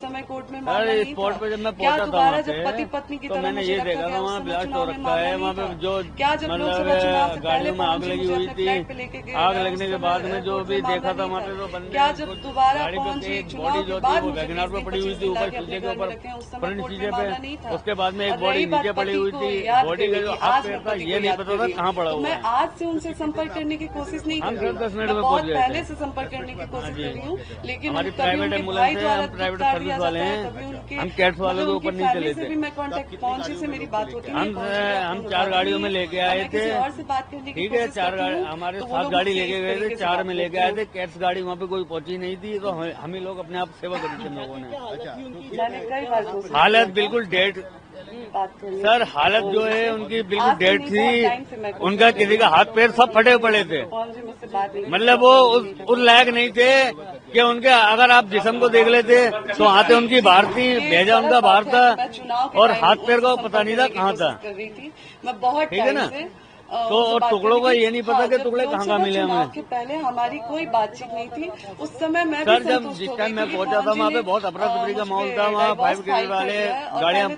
समय कोर्ट में मामला नहीं था। पे जब मैं क्या पहुंचा दोबारा था जब पति पत्नी की तो तरह मैंने मुझे ये रखा देखा गया, था उस वहाँ समय ब्लास्ट हो चुनाव में रखा मामला है, नहीं वहाँ पे था। जो क्या जब लोकसभा चुनाव से पहले गाड़ियों में आग पहुंची, लगी मुझे हुई अपने थी, फ्लैट पे लेके गए, आग उस लगने के समय बाद में जो कोर्ट भी में देखा मामला था नहीं वहाँ था। पे तो बंदे क्या जब दोबारा गाड़ी पे पहुंची एक चुनाव बॉडी के जो थी बाद वो मुझे वैगनार 20 पे दिन पड़ी हुई 25 थी, दिन ऊपर लाके अपने शीशे के घर में ऊपर रखे, उस समय पड़ी कोर्ट शीशे में पे। मामला नहीं था। उसके बाद में एक और बॉडी रही बात नीचे पड़ी पति हुई को थी, याद बॉडी का करने जो की, हाथ आज पैर मैं था पति ये को नहीं याद पता कर था रही कहाँ हूँ, पड़ा तो हुआ मैं है। आज से उनसे संपर्क करने की कोशिश नहीं हम कर रही सिर्फ 10 हूँ। मिनट मैं में बहुत पहुंच गए पहले थे। से संपर्क करने की कोशिश कर रही हूँ, लेकिन हमारी कभी प्राइवेट उनके एम्बुलेंस भाई है, द्वारा हम प्राइवेट काट सर्विस दिया वाले जाता है, हैं, कभी उनके हम कैट्स वालों के उनकी ऊपर नहीं फैमिली चले से थे। भी मैं कांटेक्ट, पहुंची से मेरी बात होती नहीं है, हम 4 गाड़ियों में लेके आए थे, किसी और से बात करने की ठीक है। कोशिश 4 करती गाड़ी हूँ, हमारे तो वो 7 लोग गाड़ी मुझसे लेके इस गए थे, तरीके से 4 बात में लेके करते आए हैं। थे। कैट्स गाड़ी वहाँ पे कोई पहुंची नहीं थी, तो हम ही लोग अपने आप सेवा करी थे हम लोगों ने। मैंने कई बार कोशिश हालत किया बिल्कुल डेड बात करने सर, की। हालत जो है मुझसे उनकी बिल्कुल आज से डेड नहीं, बहुत टाइम से थी। मैं उनका किसी का हाथ पैर सब फटे पड़े थे, कौन जी मुझसे बात नहीं, मतलब वो उस लायक नहीं थे कि उनके अगर आप जिस्म को देख लेते तो आते उनकी बाहर थी, भेजा उनका बाहर था, और हाथ पैर का पता नहीं था कहाँ था, मैं बहुत ठीक है ना। से तो और टुकड़ों का ये नहीं पता कि टुकड़े कहाँ कहाँ मिले हमें। के पहले हमारी कोई बातचीत नहीं थी, उस समय मैं सर जब जिस टाइम मैं पहुंचा था वहाँ पे बहुत अफरा तफरी का माहौल था, वहाँ 5 ब्रिगेड वाले गाड़ियाँ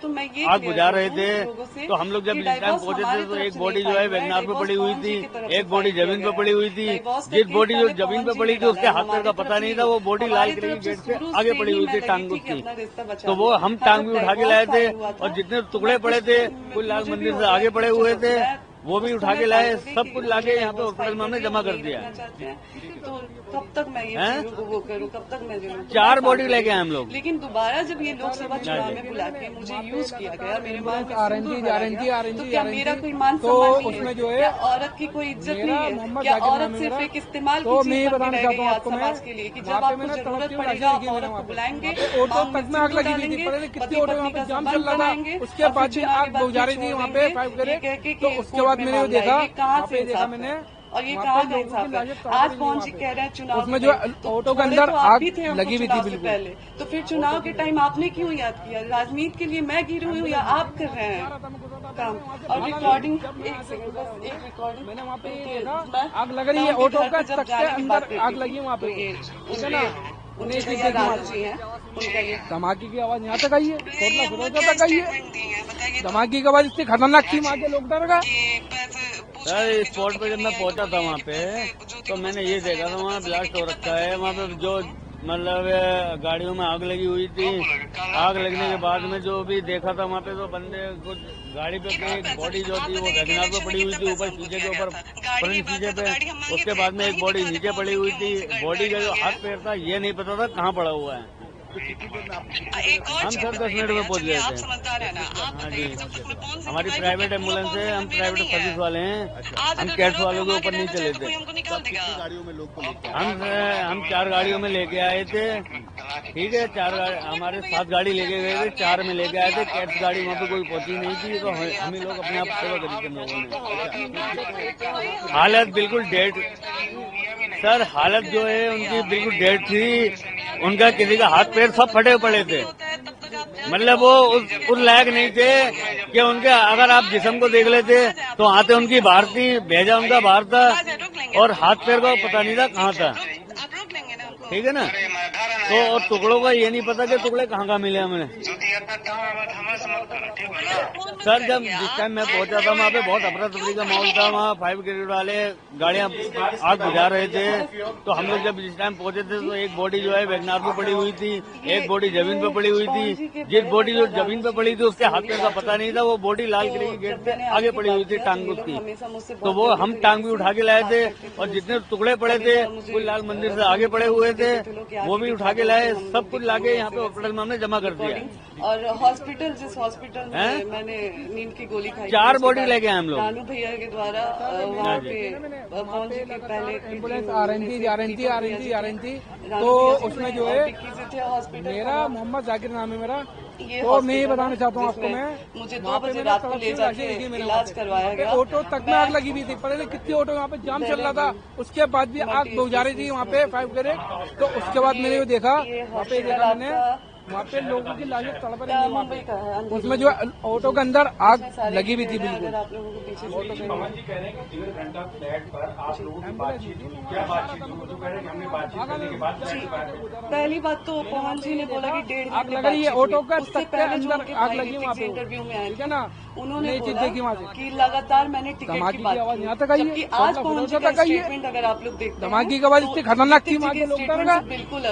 आग बुझा रहे थे। तो हम लोग जब जिस टाइम पहुंचे थे तो एक बॉडी जो है वैगनार पे पड़ी हुई थी, एक बॉडी जमीन पे पड़ी हुई थी। जिस बॉडी जो जमीन पे पड़ी थी उसके हाथ पैर का पता नहीं था, वो बॉडी लाल किले की गेट से आगे पड़ी हुई थी, टांग की। तो वो हम टांग भी उठा के लाए थे, और जितने टुकड़े पड़े थे कोई लाल मंदिर से आगे पड़े हुए थे, वो भी उठा के लाए, सब कुछ लाके यहाँ पे हॉस्पिटल में हमने जमा कर दिया। तो कब तक मैं ये चीजों को वो करूँ, कब तक मैं 4 बॉडी लेके आए हम लोग। लेकिन दोबारा जब ये लोकसभा चुनाव में बुला के मुझे यूज किया गया, मेरे मान तो क्या मेरा कोई मान सम्मान नहीं है? क्या औरत की कोई इज्जत नहीं है? क्या औरत सिर्फ एक इस्तेमाल की चीज बन के रह गई आज समाज के लिए, कि जब आपको जरूरत पड़ेगा औरत को बुलाएंगे, उसके बाद आग बुझा रही थी वहाँ पे 5 करे, तो उसके बाद मैंने देखा, कहाँ से देखा मैंने, और ये कहाँ का इंसाफ है? आज पहुंच कह रहे हैं चुनाव उसमें जो ऑटो के अंदर आग लगी हुई थी बिल्कुल पहले, तो फिर चुनाव के टाइम आपने क्यों याद किया? राजनीति के लिए मैं गिरी हुई हूँ या आप कर रहे हैं काम? और रिकॉर्डिंग, एक सेकंड बस, एक रिकॉर्डिंग, मैंने वहाँ पे आग लग रही है, ऑटो का ट्रक के अंदर आग लगी है वहाँ पे, ठीक है ना। धमाके की आवाज यहाँ तक आई है, फिरोजा तक आई है। धमाके की आवाज इतनी खतरनाक थी, वहाँ के लोग डर गए। सर स्पॉट पे जब मैं पहुंचा था वहाँ पे तो मैंने ये देखा था वहाँ ब्लास्ट हो रखा है, वहाँ पे जो मतलब गाड़ियों में आग लगी हुई थी। आग लगने के बाद में जो भी देखा था वहाँ पे तो बंदे कुछ गाड़ी पे एक बॉडी जो थी वो वैगनार पे पड़ी हुई थी, ऊपर शीशे के ऊपर फ्रंट शीशे पे। उसके बाद में एक बॉडी नीचे पड़ी हुई थी, बॉडी का जो हाथ पैर था ये नहीं पता था कहाँ पड़ा हुआ है। हम सर 10 मिनट में पहुंच गए थे। हाँ जी, हमारी प्राइवेट एम्बुलेंस है, हम प्राइवेट सर्विस वाले हैं, हम कैट्स वालों के ऊपर नहीं चले थे। हम 4 गाड़ियों में लेके आए थे, ठीक है। 4 हमारे 7 गाड़ी लेके गए थे, 4 में लेके आए थे। कैट्स गाड़ी वहाँ पे कोई पहुंची नहीं थी, तो हम ही लोग अपने आप सेवा करी थे लोगों ने। हालत बिल्कुल डेड सर, हालत जो है उनकी बिल्कुल डेड थी। उनका किसी का हाथ पैर सब फटे पड़े थे, मतलब वो उस लायक नहीं थे कि उनके अगर आप जिस्म को देख लेते तो आते उनकी बाहर थी, भेजा उनका बाहर था, और हाथ पैर का पता नहीं था कहाँ था, ठीक है ना। तो और टुकड़ों का ये नहीं पता कि टुकड़े कहाँ कहाँ मिले हमें। सर जब जिस टाइम मैं पहुंचा था वहाँ पे बहुत अफरा तफरी का माहौल था, वहाँ 5 ब्रिगेड वाले गाड़ियाँ आग बुझा रहे थे। तो हम लोग जब जिस टाइम पहुंचे थे तो एक बॉडी जो है वैगनार पे पड़ी हुई थी, एक बॉडी जमीन पे पड़ी हुई थी। जिस बॉडी जो जमीन पे पड़ी थी उसके हाथ पैर का पता नहीं था, वो बॉडी लाल किले की गेट से आगे पड़ी हुई थी, टांग की। तो वो हम टांग भी उठा के लाए थे, और जितने टुकड़े पड़े थे कोई लाल मंदिर से आगे पड़े हुए थे, वो भी उठा के लाए, सब कुछ लाके यहाँ पे हॉस्पिटल में हमने जमा कर दिया। और हॉस्पिटल, जिस हॉस्पिटल में मैंने नींद की गोली खाई, 4 बॉडी लेके आए हम लोग रानू भैया के द्वारा वहाँ पे पहुंचे के पहले एम्बुलेंस आ रही थी, तो उसमें जो है मेरा मोहम्मद जाकिर नाम है मेरा, तो मैं ये बताना चाहता हूँ आपको, मैं मुझे 2 बजे रात को ले जाके इलाज करवाया गया। ऑटो तक में आग लगी हुई थी, पता नहीं कितनी ऑटो यहाँ पे जाम चल रहा था, उसके बाद भी आग बुझा रही थी वहाँ पे 5 करे। तो उसके बाद मैंने देखा, वहाँ पे देखा मैंने वहाँ पे लोगों की लाशें तड़प रही क्या थी वहाँ मुंबई पे। का है अंधेरी। उसमें जो ऑटो के अंदर आग सारे लगी हुई थी अगर बिल्कुल। आप लोगों को पीछे से पवन जी कह रहे हैं कि 1.5 घंटा फ्लैट पर आप लोगों की बातचीत हुई, क्या बातचीत हुई? वो तो कह रहे हैं कि हमने बातचीत करने के बाद फ्लैट पर आए। पहली बात तो पवन जी ने बोला कि 1.5 आग घंटे लग रही है, बातचीत ऑटो हुई। का उससे तक के पहले जो अंदर उनके आग भाई लगी ऋतिक वहाँ से पे। इंटरव्यू में आए ठीक थे है ना, उन्होंने नई चीज बोला देखी वहाँ से। कि लगातार मैंने टिकट की धमाके बात की आवाज की यहाँ तक आई है, जबकि आज मतलब पवन जी उधर का तक आई है। स्टेटमेंट अगर आप लोग देखते हैं धमाके की आवाज तो इतनी खतरनाक थी ऋतिक जी वहाँ के के लोग स्टेटमेंट डर से बिल्कुल